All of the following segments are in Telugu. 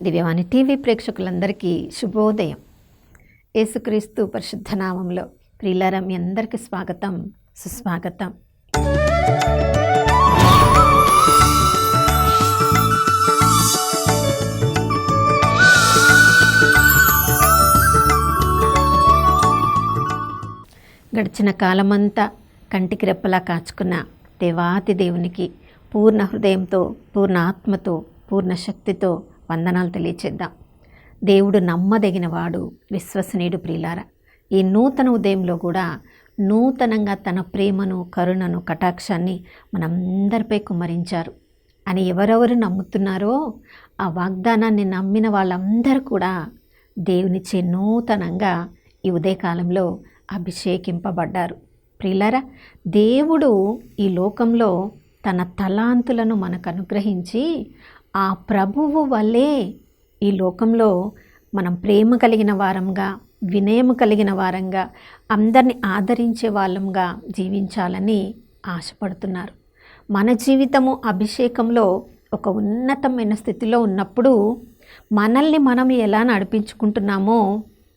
దివ్యవాణి టీవీ ప్రేక్షకులందరికీ శుభోదయం. యేసుక్రీస్తు పరిశుద్ధ నామంలో ప్రియులారా, మీ అందరికీ స్వాగతం, సుస్వాగతం. గడిచిన కాలమంతా కంటికి రెప్పలా కాచుకున్న దేవాతి దేవునికి పూర్ణ హృదయంతో, పూర్ణ ఆత్మతో, పూర్ణ శక్తితో వందనాలు తెలియచేద్దాం. దేవుడు నమ్మదగినవాడు, విశ్వసనీయుడు. ప్రియులారా, ఈ నూతన ఉదయంలో కూడా నూతనంగా తన ప్రేమను, కరుణను, కటాక్షాన్ని మనందరిపై కుమ్మరించారు అని ఎవరెవరు నమ్ముతున్నారో ఆ వాగ్దానాన్ని నమ్మిన వాళ్ళందరూ కూడా దేవునిచే నూతనంగా ఈ ఉదయకాలంలో అభిషేకింపబడ్డారు. ప్రియులారా, దేవుడు ఈ లోకంలో తన తలాంతులను మనకు అనుగ్రహించి ఆ ప్రభువు వల్లే ఈ లోకంలో మనం ప్రేమ కలిగిన వారంగా, వినయము కలిగిన వారంగా, అందరిని ఆదరించే వాళ్ళంగా జీవించాలని ఆశపడుతున్నారు. మన జీవితము అభిషేకంలో ఒక ఉన్నతమైన స్థితిలో ఉన్నప్పుడు మనల్ని మనం ఎలా నడిపించుకుంటున్నామో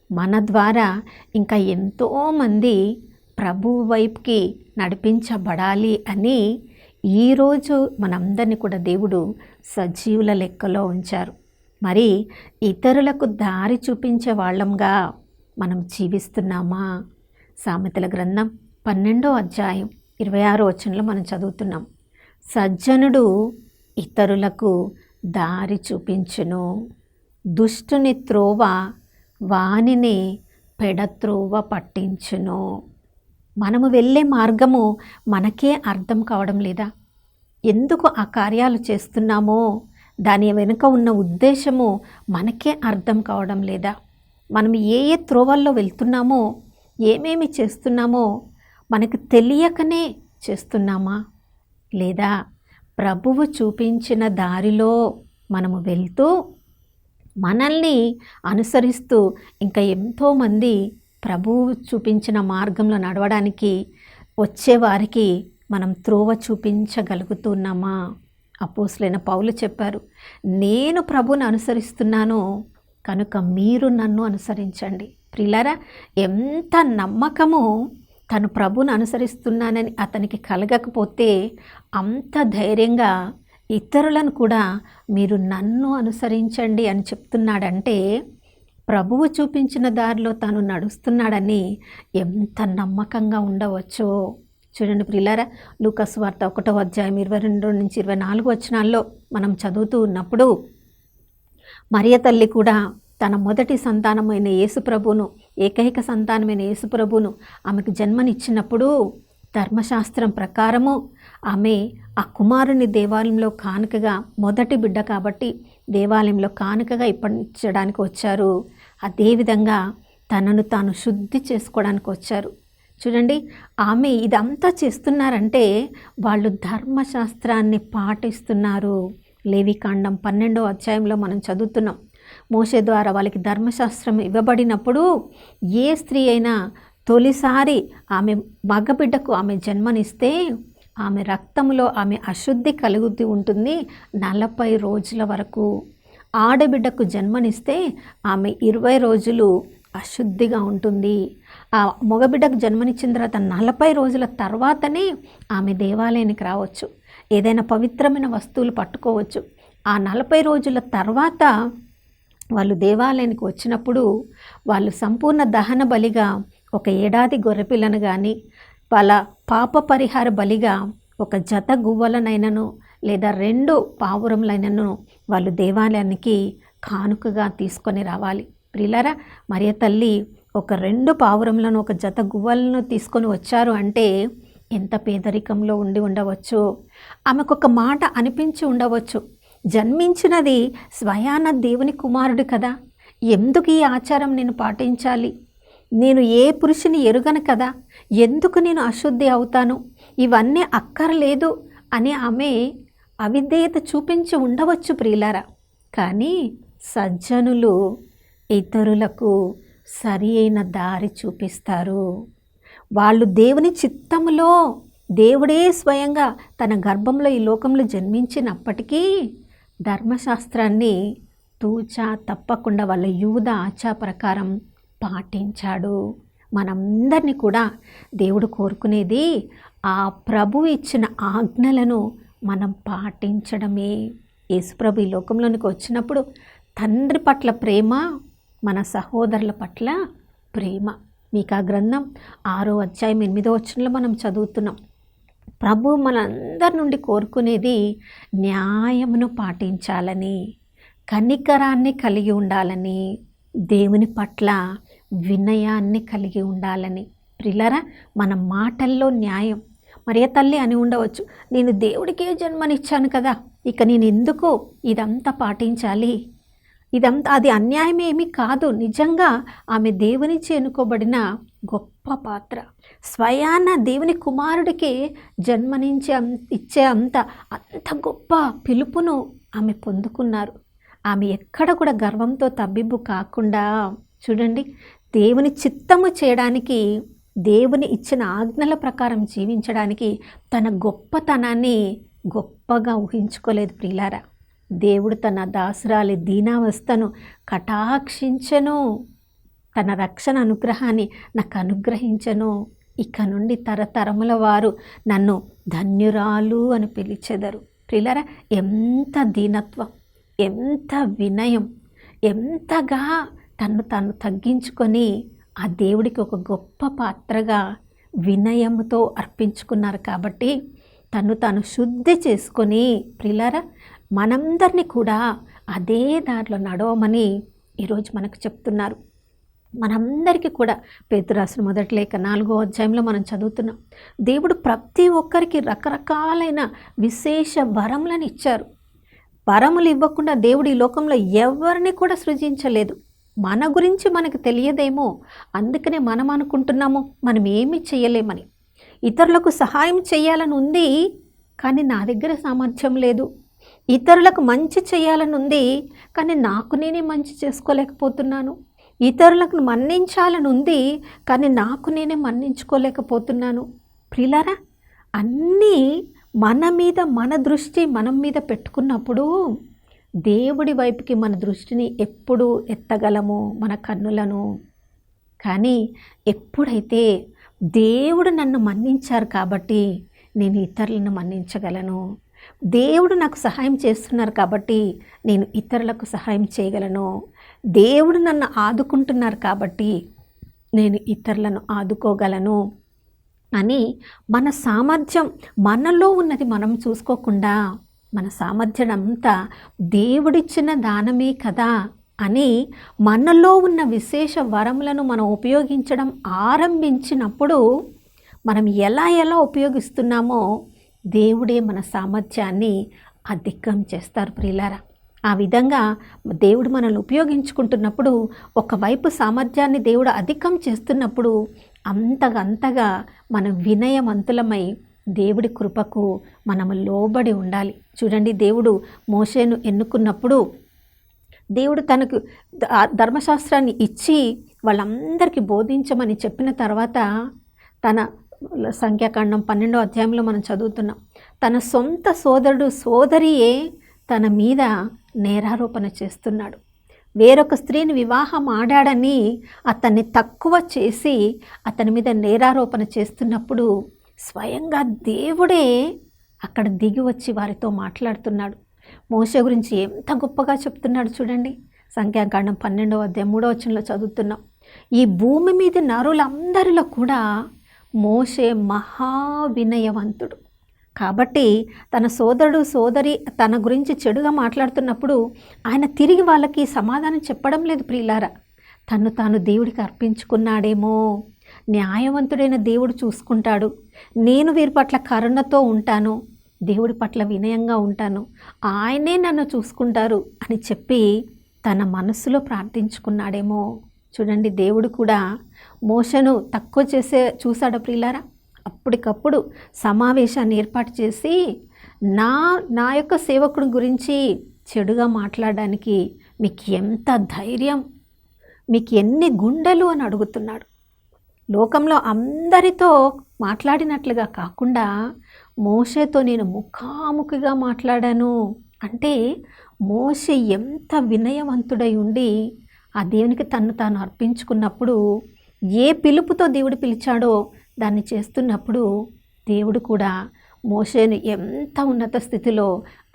మన ద్వారా ఇంకా ఎంతోమంది ప్రభువు వైపుకి నడిపించబడాలి అని ఈరోజు మనందరినీ కూడా దేవుడు సజీవుల లెక్కలో ఉంచారు. మరి ఇతరులకు దారి చూపించే వాళ్ళంగా మనం జీవిస్తున్నామా? సామెతల గ్రంథం 12వ అధ్యాయం 26వ వచనంలో మనం చదువుతున్నాం. సజ్జనుడు ఇతరులకు దారి చూపించును, దుష్టుని త్రోవ వానిని పెడత్రోవ పట్టించును. మనము వెళ్ళే మార్గము మనకే అర్థం కావడం లేదా? ఎందుకు ఆ కార్యాలు చేస్తున్నామో దాని వెనుక ఉన్న ఉద్దేశము మనకే అర్థం కావడం లేదా? మనం ఏ ఏ త్రోవల్లో వెళ్తున్నామో, ఏమేమి చేస్తున్నామో మనకు తెలియకనే చేస్తున్నామా? లేదా ప్రభువు చూపించిన దారిలో మనము వెళ్తూ మనల్ని అనుసరిస్తూ ఇంకా ఎంతోమంది ప్రభువు చూపించిన మార్గంలో నడవడానికి వచ్చేవారికి మనం త్రోవ చూపించగలుగుతున్నామా? అపోస్తలుడైన పౌలు చెప్పారు, నేను ప్రభువుని అనుసరిస్తున్నాను కనుక మీరు నన్ను అనుసరించండి. ప్రియులారా, ఎంత నమ్మకము తను ప్రభువుని అనుసరిస్తున్నానని అతనికి కలగకపోతే అంత ధైర్యంగా ఇతరులను కూడా మీరు నన్ను అనుసరించండి అని చెప్తున్నాడంటే ప్రభువు చూపించిన దారిలో తాను నడుస్తున్నాడని ఎంత నమ్మకంగా ఉండవచ్చో చూడండి. ప్రియులారా, లూకా సువార్త 1వ అధ్యాయం 22 నుంచి 24 వచనాల్లో మనం చదువుతూ ఉన్నప్పుడు మరియ తల్లి కూడా తన మొదటి సంతానమైన యేసుప్రభును, ఏకైక సంతానమైన యేసుప్రభును ఆమెకు జన్మనిచ్చినప్పుడు ధర్మశాస్త్రం ప్రకారము ఆమె ఆ కుమారుని దేవాలయంలో కానుకగా, మొదటి బిడ్డ కాబట్టి దేవాలయంలో కానుకగా ఇప్పించడానికి వచ్చారు. అదేవిధంగా తనను తాను శుద్ధి చేసుకోవడానికి వచ్చారు. చూడండి, ఆమె ఇదంతా చేస్తున్నారంటే వాళ్ళు ధర్మశాస్త్రాన్ని పాటిస్తున్నారు. లేవికాండం 12వ అధ్యాయంలో మనం చదువుతున్నాం. మోషే ద్వారా వాళ్ళకి ధర్మశాస్త్రం ఇవ్వబడినప్పుడు ఏ స్త్రీ అయినా తొలిసారి ఆమె మగబిడ్డకు ఆమె జన్మనిస్తే ఆమె రక్తంలో ఆమె అశుద్ధి కలుగుతూ ఉంటుంది 40 రోజుల వరకు. ఆడబిడ్డకు జన్మనిస్తే ఆమె 20 రోజులు అశుద్ధిగా ఉంటుంది. ఆ మగబిడ్డకు జన్మనిచ్చిన తర్వాత 40 రోజుల తర్వాతనే ఆమె దేవాలయానికి రావచ్చు, ఏదైనా పవిత్రమైన వస్తువులు పట్టుకోవచ్చు. ఆ 40 రోజుల తర్వాత వాళ్ళు దేవాలయానికి వచ్చినప్పుడు వాళ్ళు సంపూర్ణ దహన బలిగా ఒక ఏడాది గొర్రెపిల్లను కానీ, వాళ్ళ పాప పరిహార బలిగా ఒక జత గువ్వలనైనను లేదా 2 పావురములైనను వాళ్ళు దేవాలయానికి కానుకగా తీసుకొని రావాలి. ప్రియులారా, మరియ తల్లి ఒక 2 పావురములను, ఒక జత గువ్వలను తీసుకొని వచ్చారు అంటే ఎంత పేదరికంలో ఉండి ఉండవచ్చు. ఆమెకు ఒక మాట అనిపించి ఉండవచ్చు, జన్మించినది స్వయాన దేవుని కుమారుడు కదా, ఎందుకు ఈ ఆచారం నేను పాటించాలి? నేను ఏ పురుషుని ఎరుగను కదా, ఎందుకు నేను అశుద్ధి అవుతాను? ఇవన్నీ అక్కర్లేదు అని ఆమె అవిధేయత చూపించి ఉండవచ్చు. ప్రియులారా, కానీ సజ్జనులు ఇతరులకు సరి అయిన దారి చూపిస్తారు. వాళ్ళు దేవుని చిత్తములో, దేవుడే స్వయంగా తన గర్భంలో ఈ లోకంలో జన్మించినప్పటికీ ధర్మశాస్త్రాన్ని తూచా తప్పకుండా వాళ్ళ యూద ఆచార ప్రకారం పాటించాడు. మనందరినీ కూడా దేవుడు కోరుకునేది ఆ ప్రభు ఇచ్చిన ఆజ్ఞలను మనం పాటించడమే. యేసుప్రభు ఈ లోకంలోనికి వచ్చినప్పుడు తండ్రి పట్ల ప్రేమ, మన సహోదరుల పట్ల ప్రేమ. మీకు ఆ గ్రంథం 6వ అధ్యాయం 8వ వచనంలో మనం చదువుతున్నాం. ప్రభు మనందరి నుండి కోరుకునేది న్యాయమును పాటించాలని, కనికరాన్ని కలిగి ఉండాలని, దేవుని పట్ల వినయాన్ని కలిగి ఉండాలని. ప్రియులారా, మన మాటల్లో న్యాయం. మరియ తల్లి అని ఉండవచ్చు, నేను దేవుడికే జన్మనిచ్చాను కదా, ఇక నేను ఎందుకు ఇదంతా పాటించాలి, ఇదంతా అది అన్యాయమేమీ కాదు. నిజంగా ఆమె దేవునిచే ఎన్నుకోబడిన గొప్ప పాత్ర. స్వయాన దేవుని కుమారుడికి జన్మనించే ఇచ్చే అంత గొప్ప పిలుపును ఆమె పొందుకున్నారు. ఆమె ఎక్కడ కూడా గర్వంతో తబ్బిబ్బు కాకుండా, చూడండి, దేవుని చిత్తము చేయడానికి, దేవుని ఇచ్చిన ఆజ్ఞల ప్రకారం జీవించడానికి తన గొప్పతనాన్ని గొప్పగా ఊహించుకోలేదు. ప్రియులారా, దేవుడు తన దాసురాలి దీనావస్థను కటాక్షించెను, తన రక్షణ అనుగ్రహాన్ని నాకు అనుగ్రహించెను. ఇక నుండి తరతరముల వారు నన్ను ధన్యురాలు అని పిలిచెదరు. ప్రియులారా, ఎంత దీనత్వం, ఎంత వినయం, ఎంతగా తను తగ్గించుకొని ఆ దేవుడికి ఒక గొప్ప పాత్రగా వినయముతో అర్పించుకున్నారు. కాబట్టి తను శుద్ధి చేసుకొని, ప్రియులారా, మనందరినీ కూడా అదే దారిలో నడవమని ఈరోజు మనకు చెప్తున్నారు. మనందరికీ కూడా పేతురు రాసిన మొదటి లేఖ 4వ అధ్యాయంలో మనం చదువుతున్నాం. దేవుడు ప్రతి ఒక్కరికి రకరకాలైన విశేష వరములను ఇచ్చారు. వరములు ఇవ్వకుండా దేవుడు ఈ లోకంలో ఎవరిని కూడా సృజించలేదు. మన గురించి మనకు తెలియదేమో, అందుకనే మనం అనుకుంటున్నాము మనం ఏమీ చేయలేమని. ఇతరులకు సహాయం చేయాలని ఉంది, కానీ నా దగ్గర సామర్థ్యం లేదు. ఇతరులకు మంచి చేయాలని ఉంది, కానీ నాకు నేనే మంచి చేసుకోలేకపోతున్నాను. ఇతరులకు మన్నించాలని ఉంది, కానీ నాకు నేనే మన్నించుకోలేకపోతున్నాను. ప్రియులారా, అన్నీ మన దృష్టి మనం మీద పెట్టుకున్నప్పుడు దేవుడి వైపుకి మన దృష్టిని ఎప్పుడు ఎత్తగలము, మన కన్నులను. కానీ ఎప్పుడైతే దేవుడు నన్ను మన్నించారు కాబట్టి నేను ఇతరులను మన్నించగలను, దేవుడు నాకు సహాయం చేస్తున్నారు కాబట్టి నేను ఇతరులకు సహాయం చేయగలను, దేవుడు నన్ను ఆదుకుంటున్నారు కాబట్టి నేను ఇతరులను ఆదుకోగలను అని మన సామర్థ్యం, మనలో ఉన్నది మనం చూసుకోకుండా, మన సామర్థ్యం అంతా దేవుడిచ్చిన దానమే కదా అని మనలో ఉన్న విశేష వరములను మనం ఉపయోగించడం ఆరంభించినప్పుడు, మనం ఎలా ఉపయోగిస్తున్నామో దేవుడే మన సామర్థ్యాన్ని అధికం చేస్తారు. ప్రియులారా, ఆ విధంగా దేవుడు మనల్ని ఉపయోగించుకుంటున్నప్పుడు, ఒకవైపు సామర్థ్యాన్ని దేవుడు అధికం చేస్తున్నప్పుడు అంతగా మనం వినయవంతులమై దేవుడి కృపకు మనము లోబడి ఉండాలి. చూడండి, దేవుడు మోషేను ఎన్నుకున్నప్పుడు దేవుడు తనకు ధర్మశాస్త్రాన్ని ఇచ్చి వాళ్ళందరికీ బోధించమని చెప్పిన తర్వాత, తన సంఖ్యాకాండం 12వ అధ్యాయంలో మనం చదువుతున్నాం, తన సొంత సోదరియే తన మీద నేరారోపణ చేస్తున్నాడు. వేరొక స్త్రీని వివాహం ఆడాడని అతన్ని తక్కువ చేసి అతని మీద నేరారోపణ చేస్తున్నప్పుడు స్వయంగా దేవుడే అక్కడ దిగి వచ్చి వారితో మాట్లాడుతున్నాడు. మోషే గురించి ఎంత గొప్పగా చెప్తున్నాడు చూడండి. సంఖ్యాకాండం 12వ అధ్యాయం 3వ వచనంలో చదువుతున్నాం, ఈ భూమి మీద నరులందరిలో కూడా మోషే మహావినయవంతుడు. కాబట్టి తన సోదరి తన గురించి చెడుగా మాట్లాడుతున్నప్పుడు ఆయన తిరిగి వాళ్ళకి సమాధానం చెప్పడం లేదు. ప్రియులారా, తాను దేవుడికి అర్పించుకున్నాడేమో, న్యాయవంతుడైన దేవుడు చూసుకుంటాడు, నేను వీరి పట్ల కరుణతో ఉంటాను, దేవుడి పట్ల వినయంగా ఉంటాను, ఆయనే నన్ను చూసుకుంటారు అని చెప్పి తన మనసులో ప్రార్థించుకున్నాడేమో. చూడండి, దేవుడు కూడా మోషను తక్కువ చూశాడు ప్రియులారా. అప్పటికప్పుడు సమావేశాన్ని ఏర్పాటు చేసి నా యొక్క సేవకుడి గురించి చెడుగా మాట్లాడడానికి మీకు ఎంత ధైర్యం, మీకు ఎన్ని గుండెలు అని అడుగుతున్నాడు. లోకంలో అందరితో మాట్లాడినట్లుగా కాకుండా మోషేతో నేను ముఖాముఖిగా మాట్లాడాను అంటే మోషే ఎంత వినయవంతుడై ఉండి ఆ దేవునికి తన్ను తాను అర్పించుకున్నప్పుడు, ఏ పిలుపుతో దేవుడు పిలిచాడో దాన్ని చేస్తున్నప్పుడు దేవుడు కూడా మోషేని ఎంత ఉన్నత స్థితిలో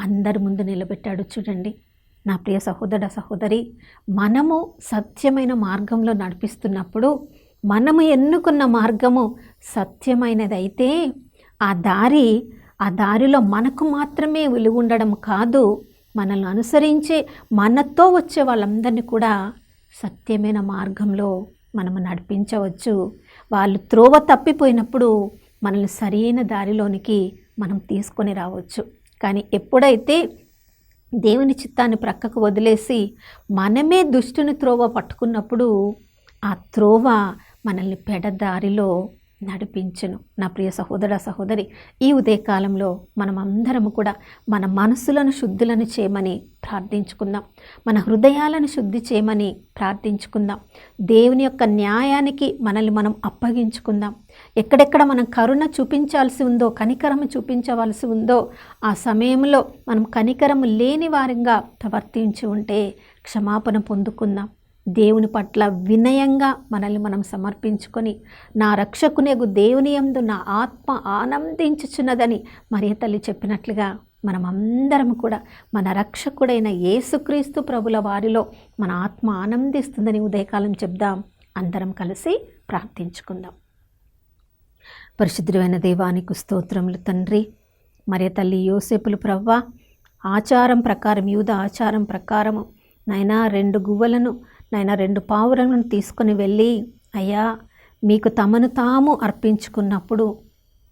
అందరి ముందు నిలబెట్టాడు చూడండి. నా ప్రియ సహోదర సహోదరి, మనము సత్యమైన మార్గంలో నడిపిస్తున్నప్పుడు, మనము ఎన్నుకున్న మార్గము సత్యమైనదైతే ఆ దారిలో మనకు మాత్రమే విలువ ఉండడం కాదు, మనల్ని అనుసరించే మనతో వచ్చే వాళ్ళందరినీ కూడా సత్యమైన మార్గంలో మనము నడిపించవచ్చు. వాళ్ళు త్రోవ తప్పిపోయినప్పుడు మనల్ని సరైన దారిలోనికి మనం తీసుకొని రావచ్చు. కానీ ఎప్పుడైతే దేవుని చిత్తాన్ని ప్రక్కకు వదిలేసి మనమే దుష్టుని త్రోవ పట్టుకున్నప్పుడు ఆ త్రోవ మనల్ని పెడదారిలో నడిపించును. నా ప్రియ సహోదర సహోదరి, ఈ ఉదయకాలంలో మనం అందరము కూడా మన మనసులను శుద్ధులను చేయమని ప్రార్థించుకుందాం. మన హృదయాలను శుద్ధి చేయమని ప్రార్థించుకుందాం. దేవుని యొక్క న్యాయానికి మనల్ని మనం అప్పగించుకుందాం. ఎక్కడెక్కడ మనం కరుణ చూపించాల్సి ఉందో, కనికరము చూపించవలసి ఉందో, ఆ సమయంలో మనం కనికరము లేని వారంగా ప్రవర్తించి ఉంటే క్షమాపణ పొందుకుందాం. దేవుని పట్ల వినయంగా మనల్ని మనం సమర్పించుకొని, నా రక్షకునేగు దేవుని యందు నా ఆత్మ ఆనందించుచున్నదని మరియ తల్లి చెప్పినట్లుగా మనమందరం కూడా మన రక్షకుడైన యేసుక్రీస్తు ప్రభుల వారిలో మన ఆత్మ ఆనందిస్తుందని ఉదయకాలం చెప్దాం. అందరం కలిసి ప్రార్థించుకుందాం. పరిశుద్ధమైన దేవానికి స్తోత్రములు తండ్రి. మరియ తల్లి యోసేపులు ప్రవ్వా, ఆచారం ప్రకారం, యూద ఆచారం ప్రకారము నైనా 2 గువ్వలను, నైనా 2 పావురలను తీసుకొని వెళ్ళి, అయ్యా మీకు తమను తాము అర్పించుకున్నప్పుడు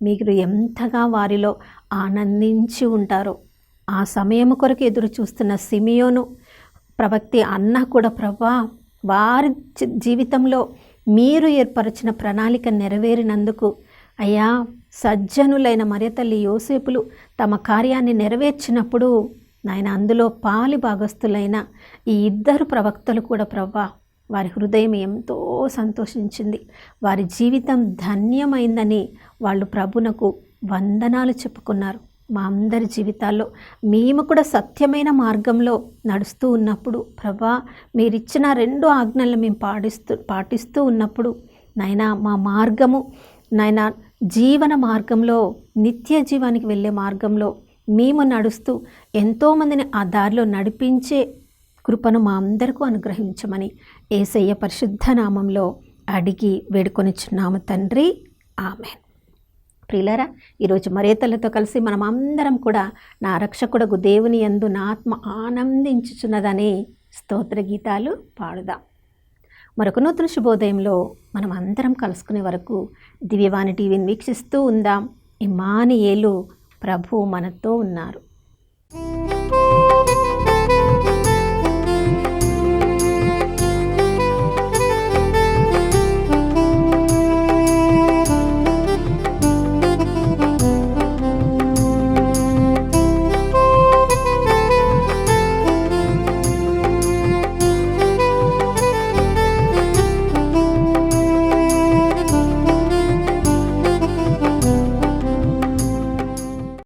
మీరు ఎంతగా వారిలో ఆనందించి ఉంటారో, ఆ సమయం కొరకు ఎదురు చూస్తున్న సిమియోను ప్రవక్తి అన్న కూడా ప్రభా, వారి జీవితంలో మీరు ఏర్పరిచిన ప్రణాళిక నెరవేరినందుకు అయ్యా, సజ్జనులైన మరియ తల్లి యోసేపులు తమ కార్యాన్ని నెరవేర్చినప్పుడు నాయన అందులో పాలి భాగస్థులైన ఈ 2 ప్రవక్తలు కూడా ప్రవ్వా, వారి హృదయం ఎంతో సంతోషించింది. వారి జీవితం ధన్యమైందని వాళ్ళు ప్రభునకు వందనాలు చెప్పుకున్నారు. మా అందరి జీవితాల్లో మేము కూడా సత్యమైన మార్గంలో నడుస్తూ ఉన్నప్పుడు ప్రభా, మీరిచ్చిన 2 ఆజ్ఞలను మేము పాటిస్తూ ఉన్నప్పుడు నాయనా, మా మార్గము నాయనా జీవన మార్గంలో, నిత్య జీవానికి వెళ్ళే మార్గంలో మేము నడుస్తూ ఎంతోమందిని ఆ దారిలో నడిపించే కృపను మా అందరికీ అనుగ్రహించమని యేసయ్య పరిశుద్ధ నామంలో అడిగి వేడుకొనిచున్నాము తండ్రి, ఆమేన్. ప్రియులారా, ఈరోజు మరియ తల్లితో కలిసి మనం అందరం కూడా నా రక్షకుడగు దేవుని యందు నా ఆత్మ ఆనందించుచున్నదని స్తోత్ర గీతాలు పాడుదాం. మరొక నూతన శుభోదయంలో మనం అందరం కలుసుకునే వరకు దివ్యవాణి టీవీని వీక్షిస్తూ ఉందాం. ఇమ్మానుయేలు, ప్రభు మనతో ఉన్నారు.